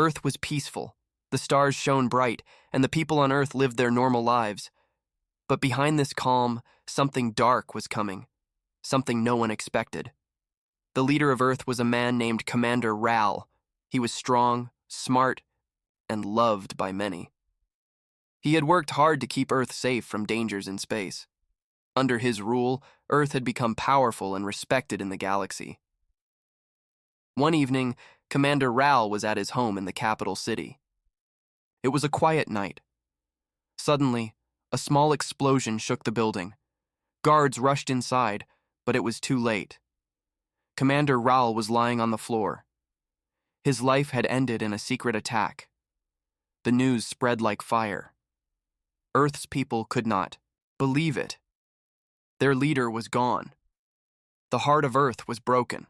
Earth was peaceful, the stars shone bright, and the people on Earth lived their normal lives. But behind this calm, something dark was coming, something no one expected. The leader of Earth was a man named Commander Ral. He was strong, smart, and loved by many. He had worked hard to keep Earth safe from dangers in space. Under his rule, Earth had become powerful and respected in the galaxy. One evening, Commander Ral was at his home in the capital city. It was a quiet night. Suddenly, a small explosion shook the building. Guards rushed inside, but it was too late. Commander Ral was lying on the floor. His life had ended in a secret attack. The news spread like fire. Earth's people could not believe it. Their leader was gone. The heart of Earth was broken.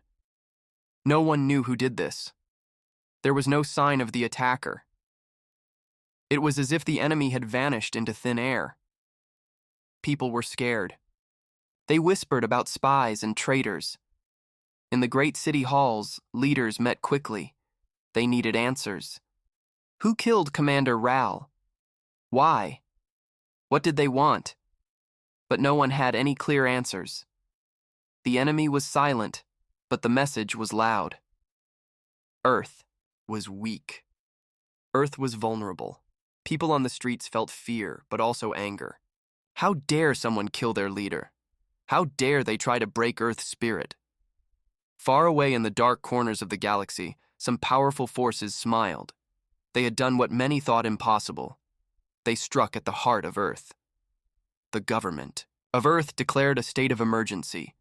No one knew who did this. There was no sign of the attacker. It was as if the enemy had vanished into thin air. People were scared. They whispered about spies and traitors. In the great city halls, leaders met quickly. They needed answers. Who killed Commander Ral? Why? What did they want? But no one had any clear answers. The enemy was silent, but the message was loud. Earth was weak. Earth was vulnerable. People on the streets felt fear, but also anger. How dare someone kill their leader? How dare they try to break Earth's spirit? Far away in the dark corners of the galaxy, some powerful forces smiled. They had done what many thought impossible. They struck at the heart of Earth. The government of Earth declared a state of emergency.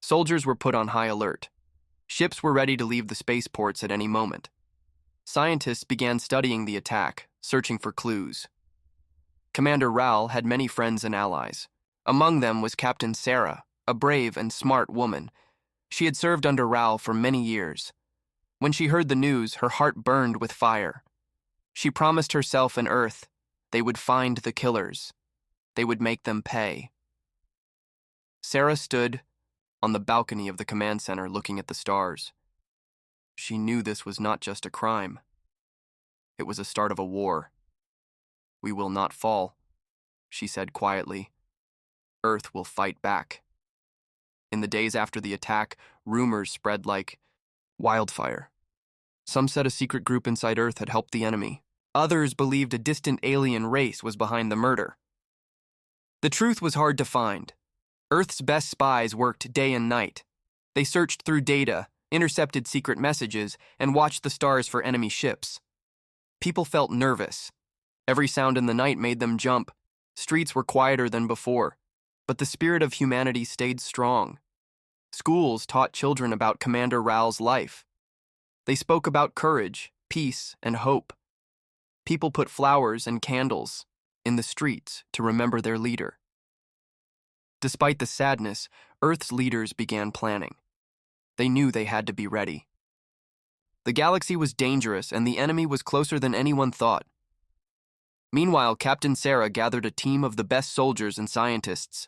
Soldiers were put on high alert. Ships were ready to leave the spaceports at any moment. Scientists began studying the attack, searching for clues. Commander Ral had many friends and allies. Among them was Captain Sarah, a brave and smart woman. She had served under Ral for many years. When she heard the news, her heart burned with fire. She promised herself and Earth they would find the killers. They would make them pay. Sarah stood on the balcony of the command center looking at the stars. She knew this was not just a crime. It was the start of a war. We will not fall, she said quietly. Earth will fight back. In the days after the attack, rumors spread like wildfire. Some said a secret group inside Earth had helped the enemy. Others believed a distant alien race was behind the murder. The truth was hard to find. Earth's best spies worked day and night. They searched through data, intercepted secret messages, and watched the stars for enemy ships. People felt nervous. Every sound in the night made them jump. Streets were quieter than before, but the spirit of humanity stayed strong. Schools taught children about Commander Ral's life. They spoke about courage, peace, and hope. People put flowers and candles in the streets to remember their leader. Despite the sadness, Earth's leaders began planning. They knew they had to be ready. The galaxy was dangerous and the enemy was closer than anyone thought. Meanwhile, Captain Sarah gathered a team of the best soldiers and scientists.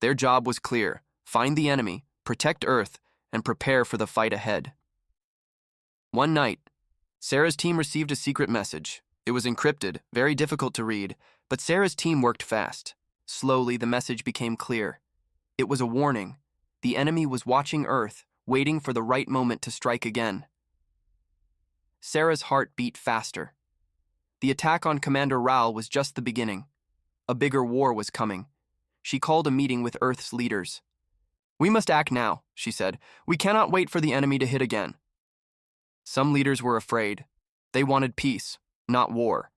Their job was clear: find the enemy, protect Earth, and prepare for the fight ahead. One night, Sarah's team received a secret message. It was encrypted, very difficult to read, but Sarah's team worked fast. Slowly, the message became clear. It was a warning. The enemy was watching Earth, waiting for the right moment to strike again. Sarah's heart beat faster. The attack on Commander Ral was just the beginning. A bigger war was coming. She called a meeting with Earth's leaders. "We must act now," she said. "We cannot wait for the enemy to hit again." Some leaders were afraid. They wanted peace, not war.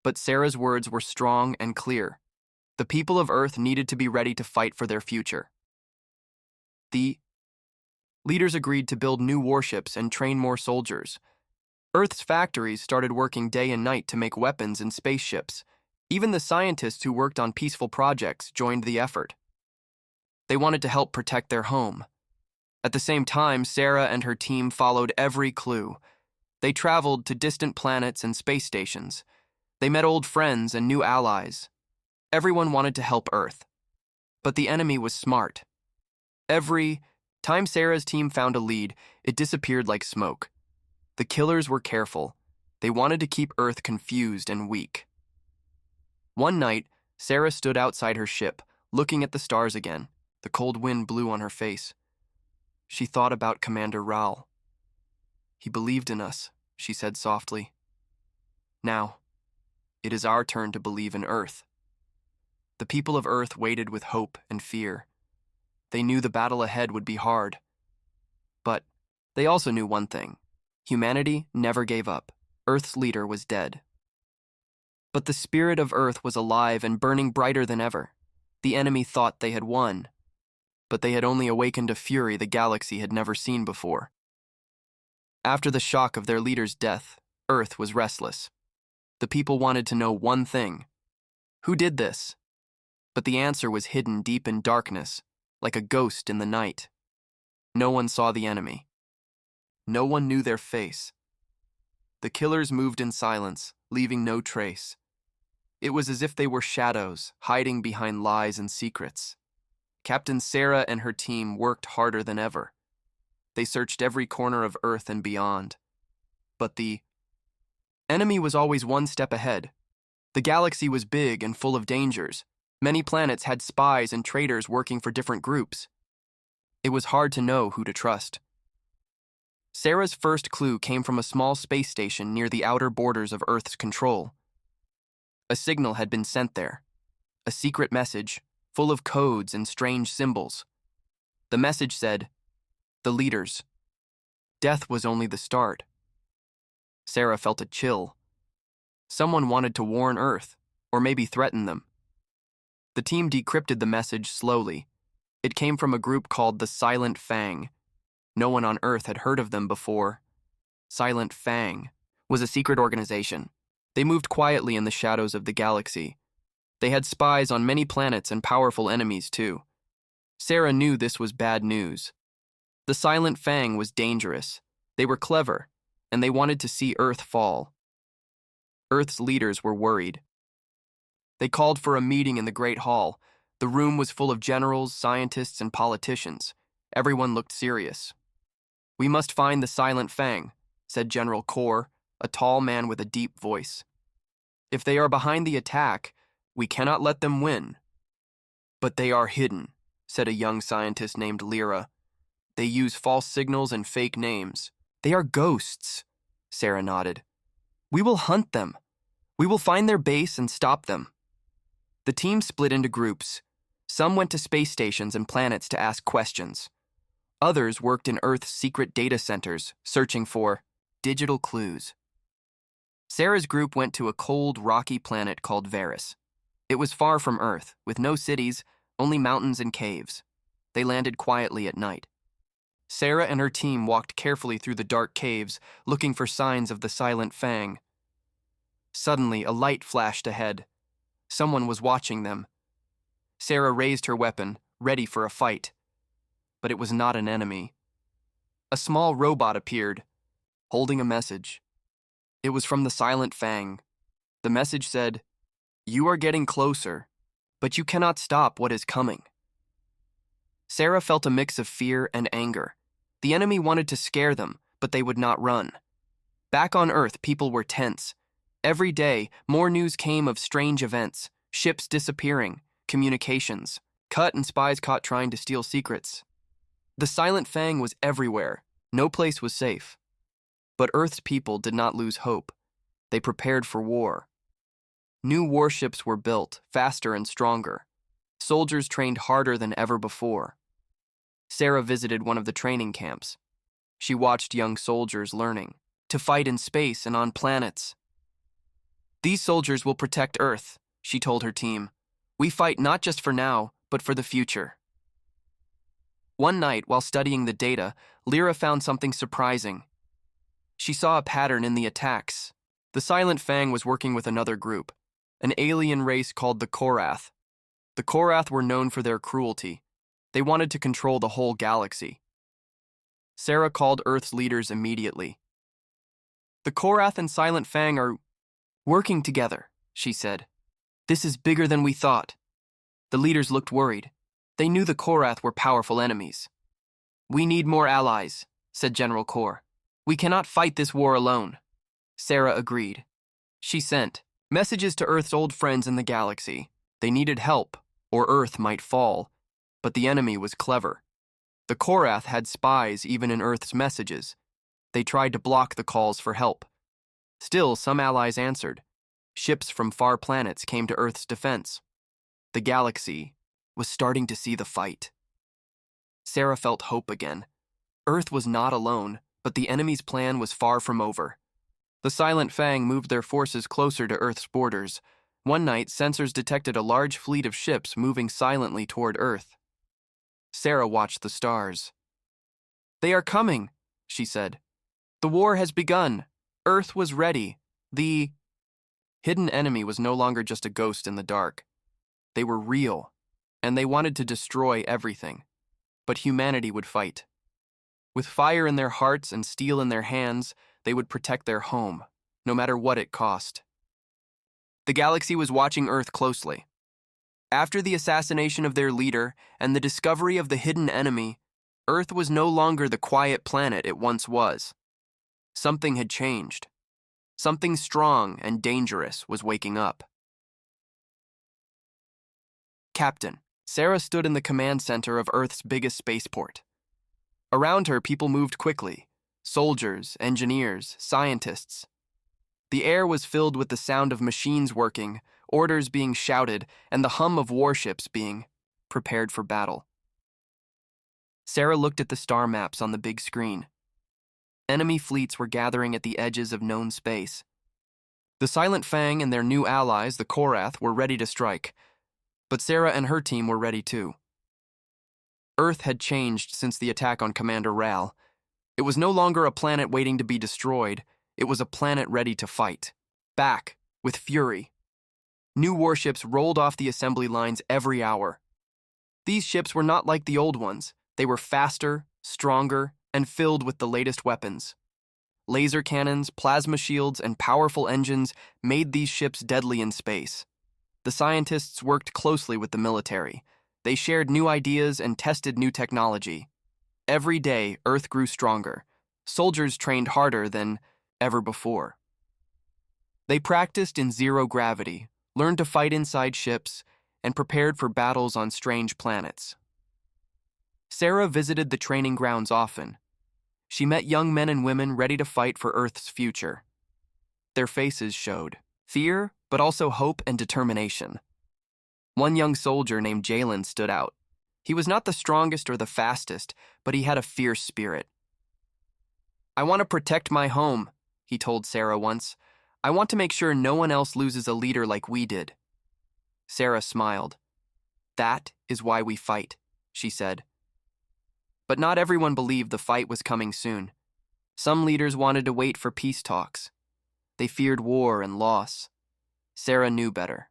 But Sarah's words were strong and clear. The people of Earth needed to be ready to fight for their future. The leaders agreed to build new warships and train more soldiers. Earth's factories started working day and night to make weapons and spaceships. Even the scientists who worked on peaceful projects joined the effort. They wanted to help protect their home. At the same time, Sarah and her team followed every clue. They traveled to distant planets and space stations. They met old friends and new allies. Everyone wanted to help Earth. But the enemy was smart. Every time Sarah's team found a lead, it disappeared like smoke. The killers were careful. They wanted to keep Earth confused and weak. One night, Sarah stood outside her ship, looking at the stars again. The cold wind blew on her face. She thought about Commander Raoul. "He believed in us," she said softly. "Now, it is our turn to believe in Earth." The people of Earth waited with hope and fear. They knew the battle ahead would be hard. But they also knew one thing: humanity never gave up. Earth's leader was dead. But the spirit of Earth was alive and burning brighter than ever. The enemy thought they had won, but they had only awakened a fury the galaxy had never seen before. After the shock of their leader's death, Earth was restless. The people wanted to know one thing: who did this? But the answer was hidden deep in darkness, like a ghost in the night. No one saw the enemy. No one knew their face. The killers moved in silence, leaving no trace. It was as if they were shadows, hiding behind lies and secrets. Captain Sarah and her team worked harder than ever. They searched every corner of Earth and beyond. But the enemy was always one step ahead. The galaxy was big and full of dangers. Many planets had spies and traitors working for different groups. It was hard to know who to trust. Sarah's first clue came from a small space station near the outer borders of Earth's control. A signal had been sent there, a secret message full of codes and strange symbols. The message said, "The leaders. Death was only the start." Sarah felt a chill. Someone wanted to warn Earth, or maybe threaten them. The team decrypted the message slowly. It came from a group called the Silent Fang. No one on Earth had heard of them before. Silent Fang was a secret organization. They moved quietly in the shadows of the galaxy. They had spies on many planets and powerful enemies too. Sarah knew this was bad news. The Silent Fang was dangerous. They were clever, and they wanted to see Earth fall. Earth's leaders were worried. They called for a meeting in the Great Hall. The room was full of generals, scientists, and politicians. Everyone looked serious. "We must find the Silent Fang," said General Kor, a tall man with a deep voice. "If they are behind the attack, we cannot let them win." "But they are hidden," said a young scientist named Lyra. "They use false signals and fake names." "They are ghosts," Sarah nodded. "We will hunt them. We will find their base and stop them." The team split into groups. Some went to space stations and planets to ask questions. Others worked in Earth's secret data centers, searching for digital clues. Sarah's group went to a cold, rocky planet called Varus. It was far from Earth, with no cities, only mountains and caves. They landed quietly at night. Sarah and her team walked carefully through the dark caves, looking for signs of the Silent Fang. Suddenly, a light flashed ahead. Someone was watching them. Sarah raised her weapon, ready for a fight. But it was not an enemy. A small robot appeared, holding a message. It was from the Silent Fang. The message said, "You are getting closer, but you cannot stop what is coming." Sarah felt a mix of fear and anger. The enemy wanted to scare them, but they would not run. Back on Earth, people were tense. Every day, more news came of strange events, ships disappearing, communications cut, and spies caught trying to steal secrets. The Silent Fang was everywhere. No place was safe. But Earth's people did not lose hope. They prepared for war. New warships were built, faster and stronger. Soldiers trained harder than ever before. Sarah visited one of the training camps. She watched young soldiers learning to fight in space and on planets. "These soldiers will protect Earth," she told her team. "We fight not just for now, but for the future." One night, while studying the data, Lyra found something surprising. She saw a pattern in the attacks. The Silent Fang was working with another group, an alien race called the Korath. The Korath were known for their cruelty. They wanted to control the whole galaxy. Sarah called Earth's leaders immediately. "The Korath and Silent Fang are working together," she said. "This is bigger than we thought." The leaders looked worried. They knew the Korath were powerful enemies. "We need more allies," said General Kor. "We cannot fight this war alone." Sarah agreed. She sent messages to Earth's old friends in the galaxy. They needed help, or Earth might fall. But the enemy was clever. The Korath had spies even in Earth's messages. They tried to block the calls for help. Still, some allies answered. Ships from far planets came to Earth's defense. The galaxy was starting to see the fight. Sarah felt hope again. Earth was not alone, but the enemy's plan was far from over. The Silent Fang moved their forces closer to Earth's borders. One night, sensors detected a large fleet of ships moving silently toward Earth. Sarah watched the stars. "They are coming," she said. "The war has begun. Earth was ready. The hidden enemy was no longer just a ghost in the dark. They were real, and they wanted to destroy everything. But humanity would fight. With fire in their hearts and steel in their hands, they would protect their home, no matter what it cost. The galaxy was watching Earth closely. After the assassination of their leader and the discovery of the hidden enemy, Earth was no longer the quiet planet it once was. Something had changed. Something strong and dangerous was waking up. Captain. Sarah stood in the command center of Earth's biggest spaceport. Around her, people moved quickly. Soldiers, engineers, scientists. The air was filled with the sound of machines working, orders being shouted, and the hum of warships being prepared for battle. Sarah looked at the star maps on the big screen. Enemy fleets were gathering at the edges of known space. The Silent Fang and their new allies, the Korath, were ready to strike. But Sarah and her team were ready too. Earth had changed since the attack on Commander Ral. It was no longer a planet waiting to be destroyed. It was a planet ready to fight. Back, with fury. New warships rolled off the assembly lines every hour. These ships were not like the old ones. They were faster, stronger, and filled with the latest weapons. Laser cannons, plasma shields, and powerful engines made these ships deadly in space. The scientists worked closely with the military. They shared new ideas and tested new technology. Every day, Earth grew stronger. Soldiers trained harder than ever before. They practiced in zero gravity, learned to fight inside ships, and prepared for battles on strange planets. Sarah visited the training grounds often. She met young men and women ready to fight for Earth's future. Their faces showed fear, but also hope and determination. One young soldier named Jalen stood out. He was not the strongest or the fastest, but he had a fierce spirit. "I want to protect my home," he told Sarah once. "I want to make sure no one else loses a leader like we did." Sarah smiled. "That is why we fight," she said. But not everyone believed the fight was coming soon. Some leaders wanted to wait for peace talks. They feared war and loss. Sarah knew better.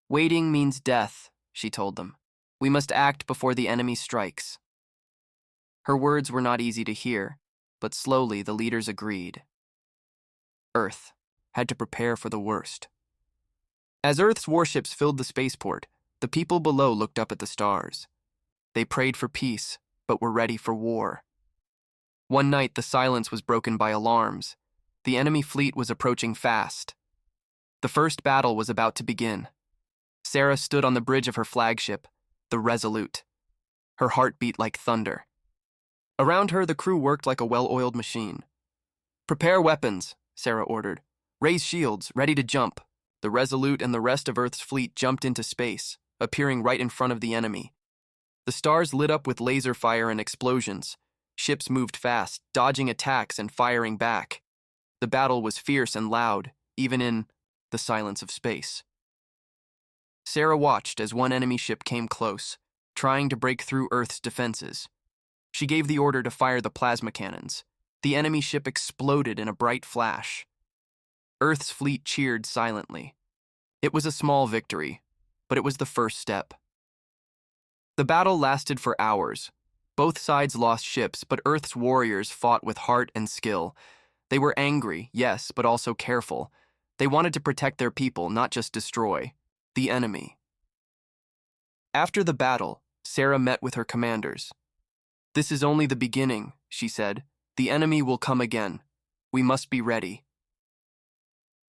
"Waiting means death," she told them. "We must act before the enemy strikes." Her words were not easy to hear, but slowly the leaders agreed. Earth had to prepare for the worst. As Earth's warships filled the spaceport, the people below looked up at the stars. They prayed for peace, but were ready for war. One night, the silence was broken by alarms. The enemy fleet was approaching fast. The first battle was about to begin. Sarah stood on the bridge of her flagship, the Resolute. Her heart beat like thunder. Around her, the crew worked like a well-oiled machine. "Prepare weapons," Sarah ordered. "Raise shields, ready to jump." The Resolute and the rest of Earth's fleet jumped into space, appearing right in front of the enemy. The stars lit up with laser fire and explosions. Ships moved fast, dodging attacks and firing back. The battle was fierce and loud, even in the silence of space. Sarah watched as one enemy ship came close, trying to break through Earth's defenses. She gave the order to fire the plasma cannons. The enemy ship exploded in a bright flash. Earth's fleet cheered silently. It was a small victory, but it was the first step. The battle lasted for hours. Both sides lost ships, but Earth's warriors fought with heart and skill. They were angry, yes, but also careful. They wanted to protect their people, not just destroy the enemy. After the battle, Sarah met with her commanders. "This is only the beginning," she said. "The enemy will come again. We must be ready."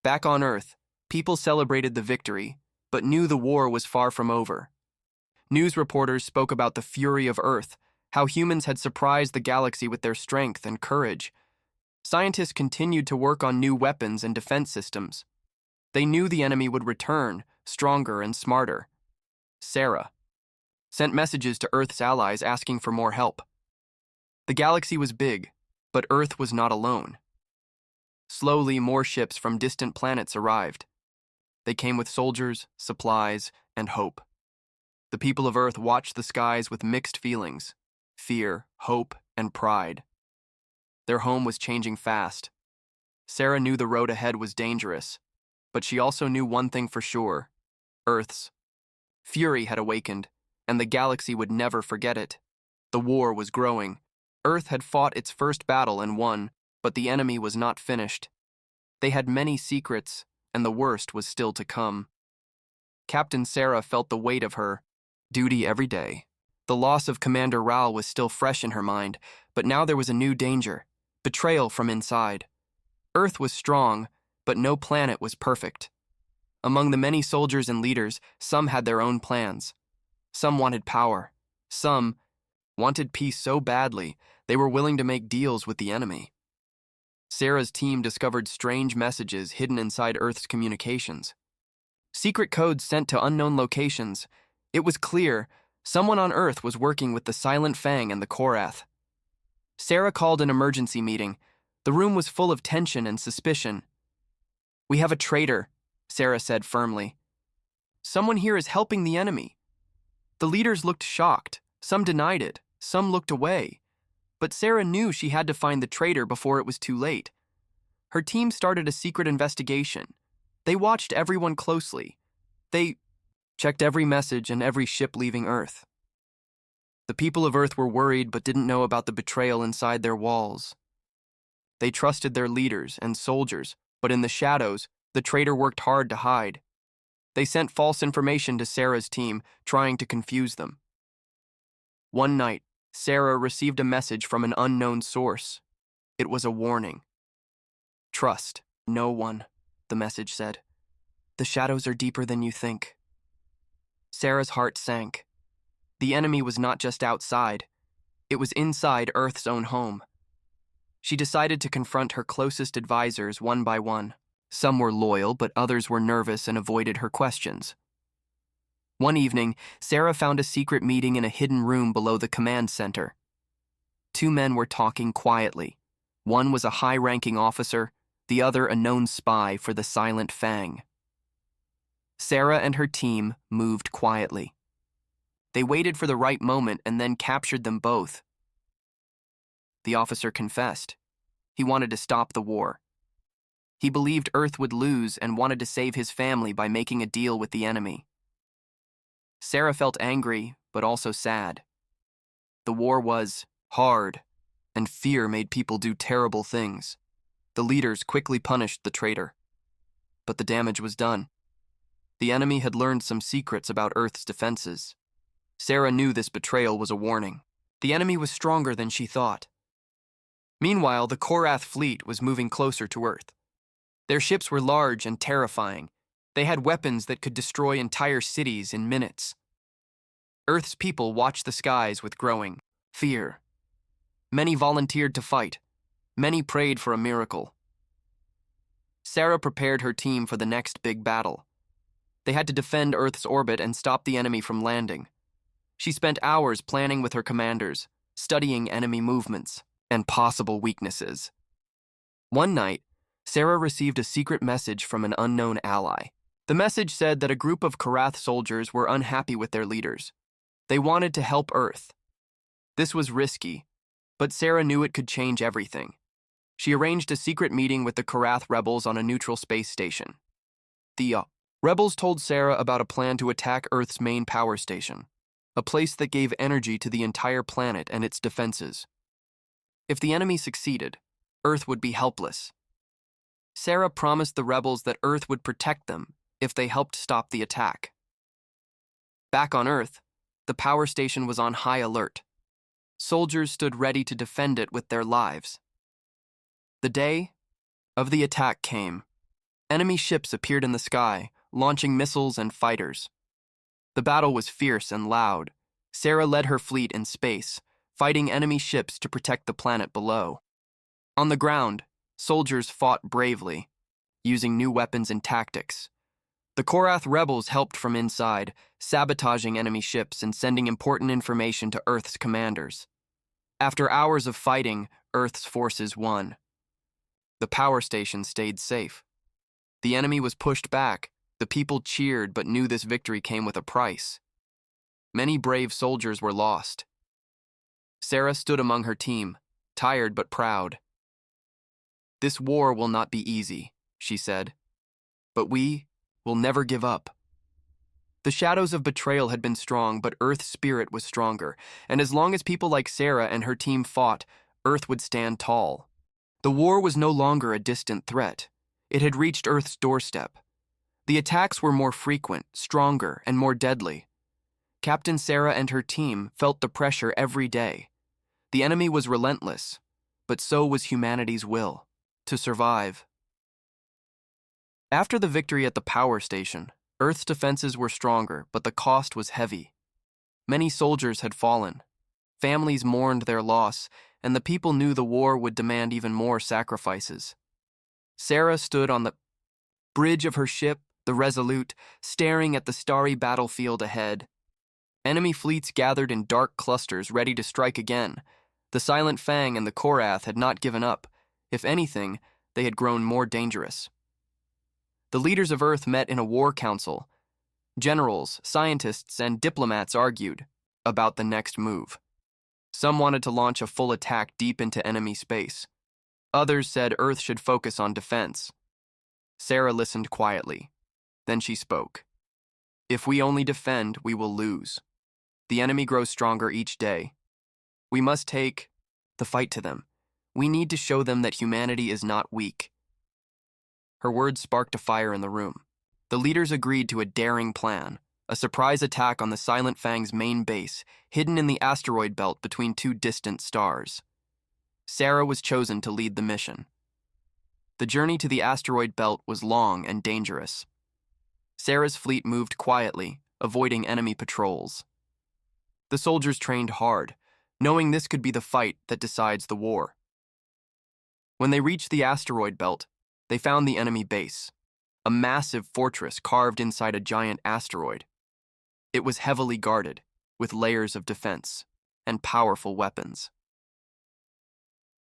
Back on Earth, people celebrated the victory, but knew the war was far from over. News reporters spoke about the fury of Earth, how humans had surprised the galaxy with their strength and courage. Scientists continued to work on new weapons and defense systems. They knew the enemy would return, stronger and smarter. Sarah sent messages to Earth's allies asking for more help. The galaxy was big, but Earth was not alone. Slowly, more ships from distant planets arrived. They came with soldiers, supplies, and hope. The people of Earth watched the skies with mixed feelings: fear, hope, and pride. Their home was changing fast. Sarah knew the road ahead was dangerous, but she also knew one thing for sure: Earth's fury had awakened, and the galaxy would never forget it. The war was growing. Earth had fought its first battle and won, but the enemy was not finished. They had many secrets, and the worst was still to come. Captain Sarah felt the weight of her duty every day. The loss of Commander Raoul was still fresh in her mind, but now there was a new danger: betrayal from inside. Earth was strong, but no planet was perfect. Among the many soldiers and leaders, some had their own plans. Some wanted power. Some wanted peace so badly they were willing to make deals with the enemy. Sarah's team discovered strange messages hidden inside Earth's communications. Secret codes sent to unknown locations. It was clear someone on Earth was working with the Silent Fang and the Korath. Sarah called an emergency meeting. The room was full of tension and suspicion. "We have a traitor," Sarah said firmly. "Someone here is helping the enemy." The leaders looked shocked. Some denied it. Some looked away. But Sarah knew she had to find the traitor before it was too late. Her team started a secret investigation. They watched everyone closely. They checked every message and every ship leaving Earth. The people of Earth were worried but didn't know about the betrayal inside their walls. They trusted their leaders and soldiers, but in the shadows, the traitor worked hard to hide. They sent false information to Sarah's team, trying to confuse them. One night, Sarah received a message from an unknown source. It was a warning. "Trust no one," the message said. "The shadows are deeper than you think." Sarah's heart sank. The enemy was not just outside. It was inside Earth's own home. She decided to confront her closest advisors one by one. Some were loyal, but others were nervous and avoided her questions. One evening, Sarah found a secret meeting in a hidden room below the command center. Two men were talking quietly. One was a high-ranking officer, the other a known spy for the Silent Fang. Sarah and her team moved quietly. They waited for the right moment and then captured them both. The officer confessed. He wanted to stop the war. He believed Earth would lose and wanted to save his family by making a deal with the enemy. Sarah felt angry, but also sad. The war was hard, and fear made people do terrible things. The leaders quickly punished the traitor. But the damage was done. The enemy had learned some secrets about Earth's defenses. Sarah knew this betrayal was a warning. The enemy was stronger than she thought. Meanwhile, the Korath fleet was moving closer to Earth. Their ships were large and terrifying. They had weapons that could destroy entire cities in minutes. Earth's people watched the skies with growing fear. Many volunteered to fight. Many prayed for a miracle. Sarah prepared her team for the next big battle. They had to defend Earth's orbit and stop the enemy from landing. She spent hours planning with her commanders, studying enemy movements and possible weaknesses. One night, Sarah received a secret message from an unknown ally. The message said that a group of Korath soldiers were unhappy with their leaders. They wanted to help Earth. This was risky, but Sarah knew it could change everything. She arranged a secret meeting with the Korath rebels on a neutral space station. The rebels told Sarah about a plan to attack Earth's main power station, a place that gave energy to the entire planet and its defenses. If the enemy succeeded, Earth would be helpless. Sarah promised the rebels that Earth would protect them if they helped stop the attack. Back on Earth, the power station was on high alert. Soldiers stood ready to defend it with their lives. The day of the attack came. Enemy ships appeared in the sky, launching missiles and fighters. The battle was fierce and loud. Sarah led her fleet in space, fighting enemy ships to protect the planet below. On the ground, soldiers fought bravely, using new weapons and tactics. The Korath rebels helped from inside, sabotaging enemy ships and sending important information to Earth's commanders. After hours of fighting, Earth's forces won. The power station stayed safe. The enemy was pushed back. The people cheered but knew this victory came with a price. Many brave soldiers were lost. Sarah stood among her team, tired but proud. "This war will not be easy," she said, "but we will never give up." The shadows of betrayal had been strong, but Earth's spirit was stronger, and as long as people like Sarah and her team fought, Earth would stand tall. The war was no longer a distant threat. It had reached Earth's doorstep. The attacks were more frequent, stronger, and more deadly. Captain Sarah and her team felt the pressure every day. The enemy was relentless, but so was humanity's will to survive. After the victory at the power station, Earth's defenses were stronger, but the cost was heavy. Many soldiers had fallen. Families mourned their loss, and the people knew the war would demand even more sacrifices. Sarah stood on the bridge of her ship, the Resolute, staring at the starry battlefield ahead. Enemy fleets gathered in dark clusters ready to strike again. The Silent Fang and the Korath had not given up. If anything, they had grown more dangerous. The leaders of Earth met in a war council. Generals, scientists, and diplomats argued about the next move. Some wanted to launch a full attack deep into enemy space. Others said Earth should focus on defense. Sarah listened quietly. Then she spoke. "If we only defend, we will lose. The enemy grows stronger each day. We must take the fight to them. We need to show them that humanity is not weak." Her words sparked a fire in the room. The leaders agreed to a daring plan, a surprise attack on the Silent Fang's main base, hidden in the asteroid belt between two distant stars. Sarah was chosen to lead the mission. The journey to the asteroid belt was long and dangerous. Sarah's fleet moved quietly, avoiding enemy patrols. The soldiers trained hard, knowing this could be the fight that decides the war. When they reached the asteroid belt, they found the enemy base, a massive fortress carved inside a giant asteroid. It was heavily guarded, with layers of defense and powerful weapons.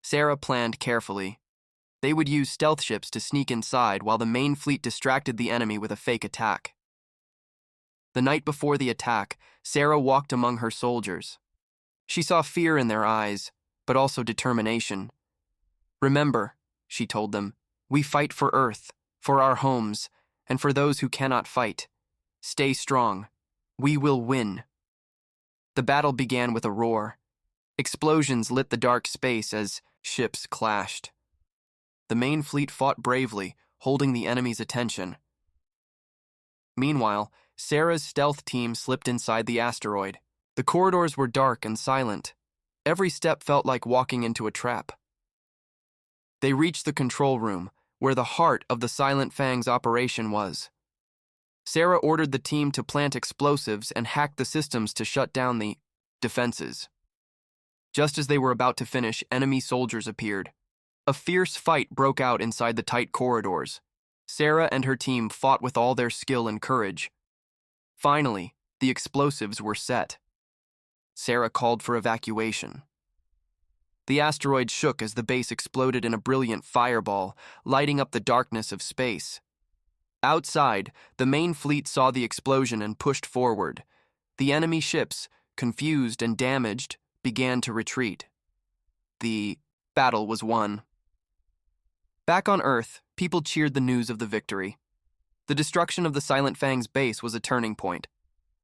Sarah planned carefully. They would use stealth ships to sneak inside while the main fleet distracted the enemy with a fake attack. The night before the attack, Sarah walked among her soldiers. She saw fear in their eyes, but also determination. "Remember," she told them, "we fight for Earth, for our homes, and for those who cannot fight. Stay strong. We will win." The battle began with a roar. Explosions lit the dark space as ships clashed. The main fleet fought bravely, holding the enemy's attention. Meanwhile, Sarah's stealth team slipped inside the asteroid. The corridors were dark and silent. Every step felt like walking into a trap. They reached the control room, where the heart of the Silent Fang's operation was. Sarah ordered the team to plant explosives and hack the systems to shut down the defenses. Just as they were about to finish, enemy soldiers appeared. A fierce fight broke out inside the tight corridors. Sarah and her team fought with all their skill and courage. Finally, the explosives were set. Sarah called for evacuation. The asteroid shook as the base exploded in a brilliant fireball, lighting up the darkness of space. Outside, the main fleet saw the explosion and pushed forward. The enemy ships, confused and damaged, began to retreat. The battle was won. Back on Earth, people cheered the news of the victory. The destruction of the Silent Fang's base was a turning point.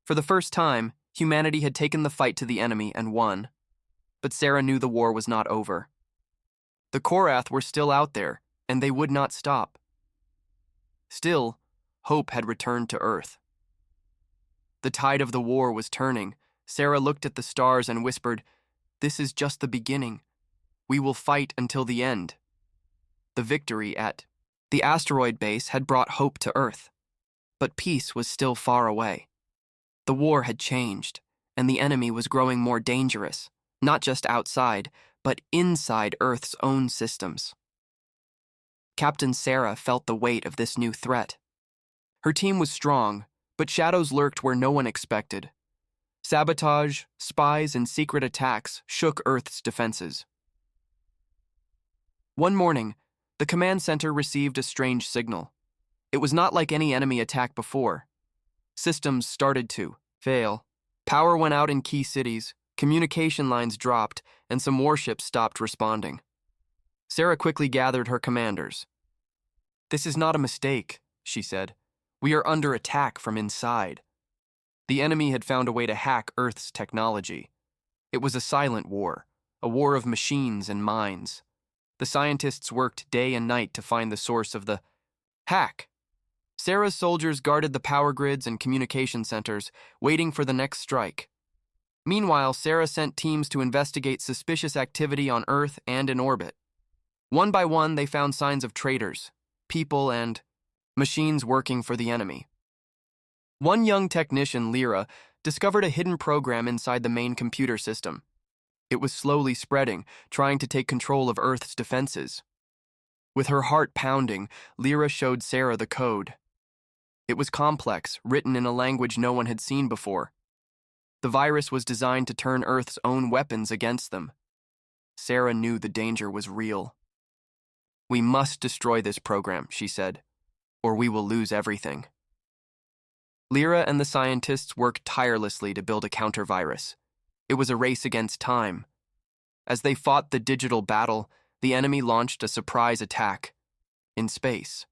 For the first time, humanity had taken the fight to the enemy and won. But Sarah knew the war was not over. The Korath were still out there, and they would not stop. Still, hope had returned to Earth. The tide of the war was turning. Sarah looked at the stars and whispered, "This is just the beginning. We will fight until the end." The victory at The asteroid base had brought hope to Earth, but peace was still far away. The war had changed, and the enemy was growing more dangerous, not just outside, but inside Earth's own systems. Captain Sarah felt the weight of this new threat. Her team was strong, but shadows lurked where no one expected. Sabotage, spies, and secret attacks shook Earth's defenses. One morning, the command center received a strange signal. It was not like any enemy attack before. Systems started to fail. Power went out in key cities, communication lines dropped, and some warships stopped responding. Sarah quickly gathered her commanders. "This is not a mistake," she said. "We are under attack from inside." The enemy had found a way to hack Earth's technology. It was a silent war, a war of machines and minds. The scientists worked day and night to find the source of the hack. Sarah's soldiers guarded the power grids and communication centers, waiting for the next strike. Meanwhile, Sarah sent teams to investigate suspicious activity on Earth and in orbit. One by one, they found signs of traitors, people, and machines working for the enemy. One young technician, Lyra, discovered a hidden program inside the main computer system. It was slowly spreading, trying to take control of Earth's defenses. With her heart pounding, Lyra showed Sarah the code. It was complex, written in a language no one had seen before. The virus was designed to turn Earth's own weapons against them. Sarah knew the danger was real. "We must destroy this program," she said, "or we will lose everything." Lyra and the scientists worked tirelessly to build a counter-virus. It was a race against time. As they fought the digital battle, the enemy launched a surprise attack in space.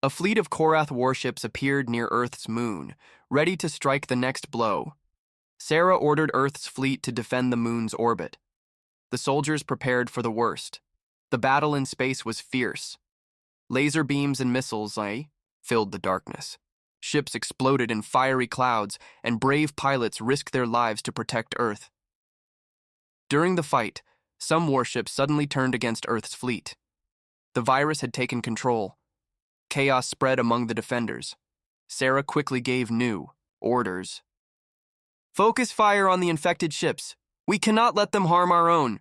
A fleet of Korath warships appeared near Earth's moon, ready to strike the next blow. Sarah ordered Earth's fleet to defend the moon's orbit. The soldiers prepared for the worst. The battle in space was fierce. Laser beams and missiles filled the darkness. Ships exploded in fiery clouds, and brave pilots risked their lives to protect Earth. During the fight, some warships suddenly turned against Earth's fleet. The virus had taken control. Chaos spread among the defenders. Sarah quickly gave new orders. "Focus fire on the infected ships. We cannot let them harm our own."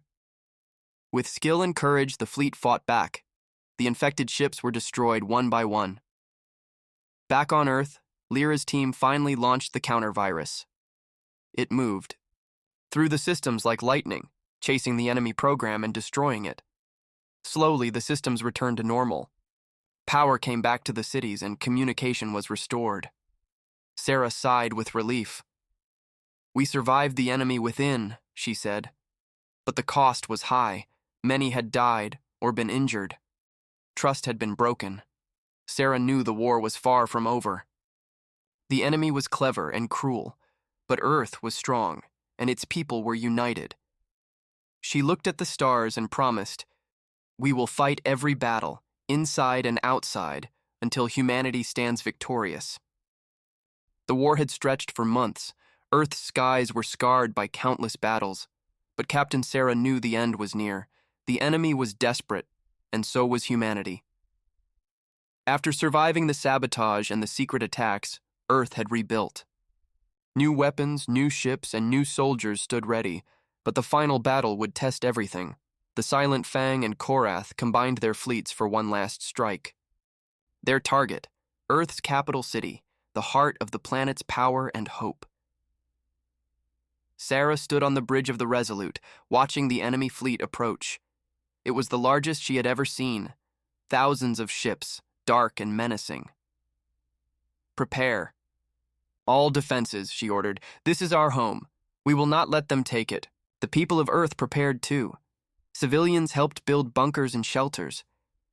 With skill and courage, the fleet fought back. The infected ships were destroyed one by one. Back on Earth, Lyra's team finally launched the counter-virus. It moved through the systems like lightning, chasing the enemy program and destroying it. Slowly, the systems returned to normal. Power came back to the cities and communication was restored. Sarah sighed with relief. "We survived the enemy within," she said. But the cost was high. Many had died or been injured. Trust had been broken. Sarah knew the war was far from over. The enemy was clever and cruel, but Earth was strong, and its people were united. She looked at the stars and promised, "We will fight every battle, inside and outside, until humanity stands victorious." The war had stretched for months. Earth's skies were scarred by countless battles, but Captain Sarah knew the end was near. The enemy was desperate, and so was humanity. After surviving the sabotage and the secret attacks, Earth had rebuilt. New weapons, new ships, and new soldiers stood ready, but the final battle would test everything. The Silent Fang and Korath combined their fleets for one last strike. Their target, Earth's capital city, the heart of the planet's power and hope. Sarah stood on the bridge of the Resolute, watching the enemy fleet approach. It was the largest she had ever seen. Thousands of ships, dark and menacing. "Prepare. All defenses," she ordered. "This is our home. We will not let them take it." The people of Earth prepared too. Civilians helped build bunkers and shelters.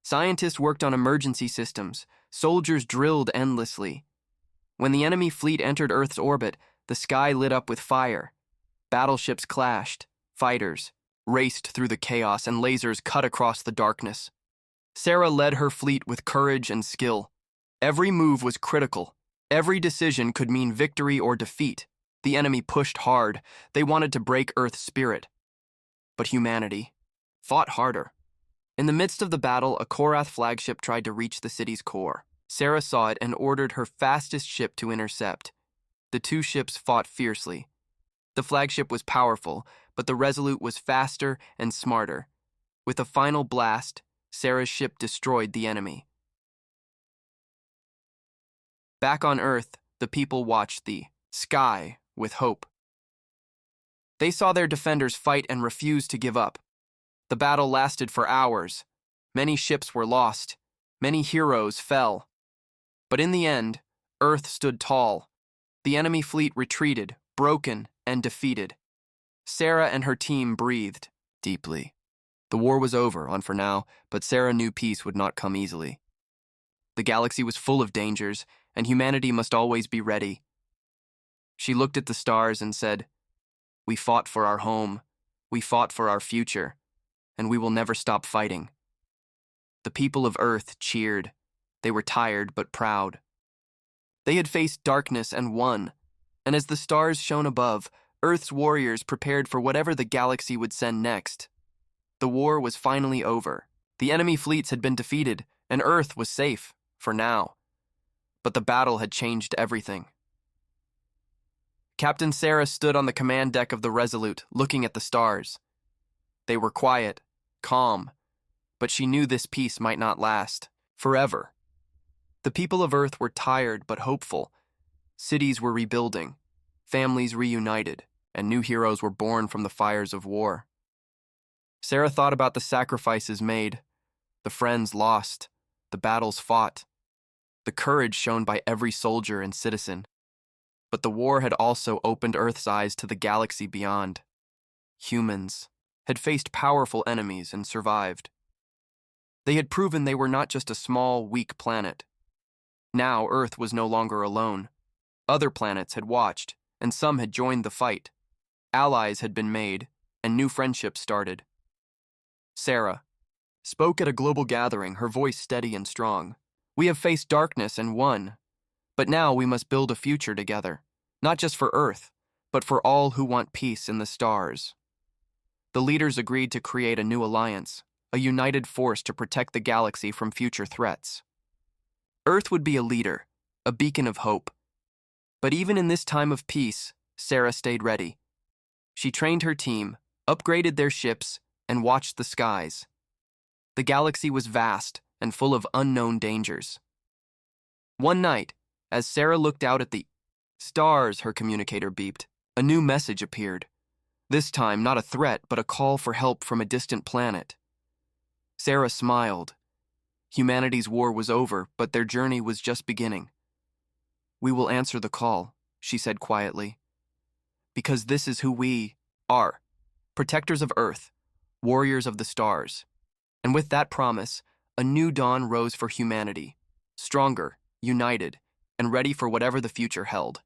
Scientists worked on emergency systems. Soldiers drilled endlessly. When the enemy fleet entered Earth's orbit, the sky lit up with fire. Battleships clashed. Fighters raced through the chaos, and lasers cut across the darkness. Sarah led her fleet with courage and skill. Every move was critical. Every decision could mean victory or defeat. The enemy pushed hard. They wanted to break Earth's spirit. But humanity fought harder. In the midst of the battle, a Korath flagship tried to reach the city's core. Sarah saw it and ordered her fastest ship to intercept. The two ships fought fiercely. The flagship was powerful, but the Resolute was faster and smarter. With a final blast, Sarah's ship destroyed the enemy. Back on Earth, the people watched the sky with hope. They saw their defenders fight and refused to give up. The battle lasted for hours. Many ships were lost. Many heroes fell. But in the end, Earth stood tall. The enemy fleet retreated, broken and defeated. Sarah and her team breathed deeply. The war was over, for now, but Sarah knew peace would not come easily. The galaxy was full of dangers, and humanity must always be ready. She looked at the stars and said, "We fought for our home, we fought for our future, and we will never stop fighting." The people of Earth cheered. They were tired but proud. They had faced darkness and won, and as the stars shone above, Earth's warriors prepared for whatever the galaxy would send next. The war was finally over. The enemy fleets had been defeated, and Earth was safe, for now. But the battle had changed everything. Captain Sarah stood on the command deck of the Resolute, looking at the stars. They were quiet, calm, but she knew this peace might not last forever. The people of Earth were tired but hopeful. Cities were rebuilding, families reunited, and new heroes were born from the fires of war. Sarah thought about the sacrifices made, the friends lost, the battles fought, the courage shown by every soldier and citizen. But the war had also opened Earth's eyes to the galaxy beyond. Humans had faced powerful enemies and survived. They had proven they were not just a small, weak planet. Now Earth was no longer alone. Other planets had watched, and some had joined the fight. Allies had been made, and new friendships started. Sarah spoke at a global gathering, her voice steady and strong. "We have faced darkness and won, but now we must build a future together, not just for Earth, but for all who want peace in the stars." The leaders agreed to create a new alliance, a united force to protect the galaxy from future threats. Earth would be a leader, a beacon of hope. But even in this time of peace, Sarah stayed ready. She trained her team, upgraded their ships, and watched the skies. The galaxy was vast and full of unknown dangers. One night, as Sarah looked out at the stars, her communicator beeped. A new message appeared. This time, not a threat, but a call for help from a distant planet. Sarah smiled. Humanity's war was over, but their journey was just beginning. "We will answer the call," she said quietly. "Because this is who we are. Protectors of Earth, warriors of the stars." And with that promise, a new dawn rose for humanity, stronger, united, and ready for whatever the future held.